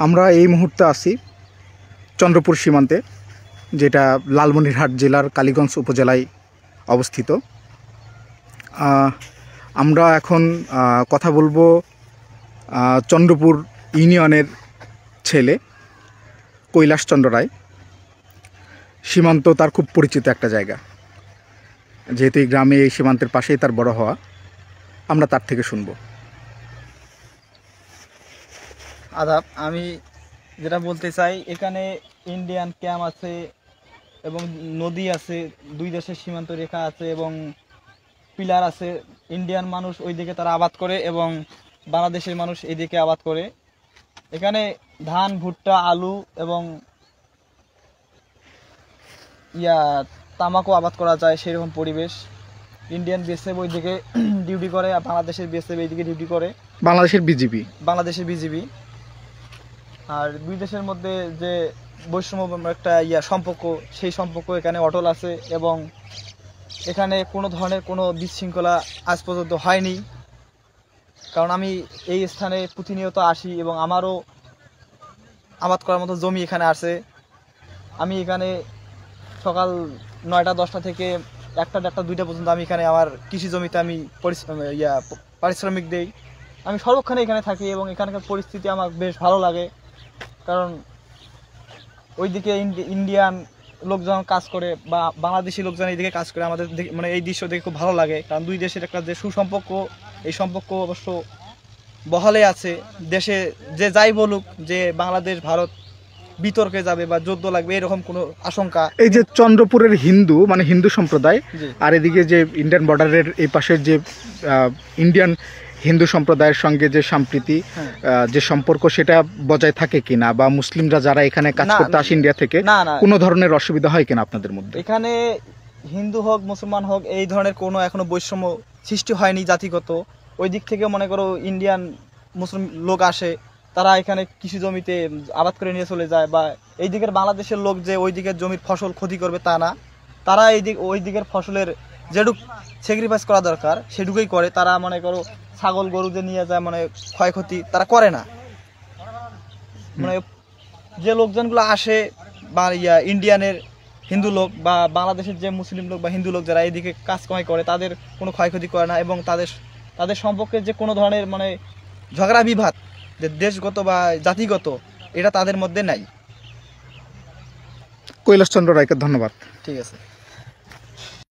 আমরা এই মুহূর্তে আছি চন্দ্রপুর সীমান্তে, যেটা লালমনিরহাট জেলার কালীগঞ্জ উপজেলায় অবস্থিত। আমরা এখন কথা বলবো চন্দ্রপুর ইউনিয়নের ছেলে কৈলাসচন্দ্র রায়। সীমান্ত তার খুব পরিচিত একটা জায়গা, যেহেতু এই গ্রামে এই সীমান্তের পাশেই তার বড় হওয়া। আমরা তার থেকে শুনব। আদাব, আমি যেটা বলতে চাই, এখানে ইন্ডিয়ান ক্যাম্প আছে এবং নদী আছে, দুই দেশের সীমান্ত রেখা আছে এবং পিলার আছে। ইন্ডিয়ান মানুষ ওইদিকে তারা আবাদ করে এবং বাংলাদেশের মানুষ এইদিকে আবাদ করে। এখানে ধান, ভুট্টা, আলু এবং তামাকও আবাদ করা যায়, সেরকম পরিবেশ। ইন্ডিয়ান বিএসএফ ওইদিকে ডিউটি করে আর বাংলাদেশের বিএসএফ এইদিকে ডিউটি করে, বাংলাদেশের বিজিবি। আর দুই দেশের মধ্যে যে বৈষম্য একটা সম্পর্ক, সেই সম্পর্ক এখানে অটল আছে এবং এখানে কোনো ধরনের কোনো বিশৃঙ্খলা আজ পর্যন্ত হয়নি। কারণ আমি এই স্থানে প্রতিনিয়ত আসি এবং আমারও আবাদ করার মতো জমি এখানে আছে। আমি এখানে সকাল 9টা 10টা থেকে 1টা 1টা 2টা পর্যন্ত আমি এখানে আমার কৃষি জমিতে আমি পারিশ্রমিক দেই। আমি সর্বক্ষণে এখানে থাকি এবং এখানকার পরিস্থিতি আমার বেশ ভালো লাগে। কারণ ওইদিকে ইন্ডিয়ান লোকজন কাজ করে বা বাংলাদেশি লোকজন এইদিকে কাজ করে, আমাদের মানে এই দৃশ্য দেখে খুব ভালো লাগে। কারণ দুই দেশের একটা যে সুসম্পর্ক, এই সম্পর্ক অবশ্য বহালে আছে। দেশে যে যাই বলুক যে বাংলাদেশ ভারত বিতর্কে যাবে বা যুদ্ধ লাগবে, এরকম কোনো আশঙ্কা। এই যে চন্দ্রপুরের হিন্দু মানে হিন্দু সম্প্রদায়, আর এদিকে যে ইন্ডিয়ান বর্ডারের এই পাশের যে ইন্ডিয়ান হিন্দু সম্প্রদায়ের সঙ্গে যে সম্প্রীতি, যে সম্পর্ক, সেটা বজায় থাকে কিনা, বা মুসলিমরা যারা এখানে কাজ করতে আসে ইন্ডিয়া থেকে, কোনো ধরনের অসুবিধা হয় কিনা আপনাদের মধ্যে? এখানে হিন্দু হোক মুসলমান হোক এই ধরনের কোনো এখনো বৈষম্য সৃষ্টি হয়নি জাতিগত। ওই দিক থেকে মনে করো ইন্ডিয়ান মুসলিম লোক আসে, তারা এখানে কৃষি জমিতে আবাদ করে নিয়ে চলে যায়, বা এই দিকের বাংলাদেশের লোক যে ওই দিকের জমির ফসল ক্ষতি করবে তা না। তারা ওই দিকের ফসলের যেটুক স্যাক্রিফাইস করা দরকার সেটুকুই করে। তারা মনে করো ছাগল গরু যে নিয়ে যায়, মানে ক্ষয়ক্ষতি তারা করে না। মানে যে লোকজনগুলো আসে বা ইন্ডিয়ানের হিন্দু লোক বা বাংলাদেশের যে মুসলিম লোক বা হিন্দু লোক যারা এইদিকে কাজ কামাই করে, তাদের কোনো ক্ষয়ক্ষতি করে না এবং তাদের সম্পর্কে যে কোনো ধরনের মানে ঝগড়া বিবাদ যে দেশগত বা জাতিগত, এটা তাদের মধ্যে নাই। কৈলাসচন্দ্র রায়কে ধন্যবাদ। ঠিক আছে।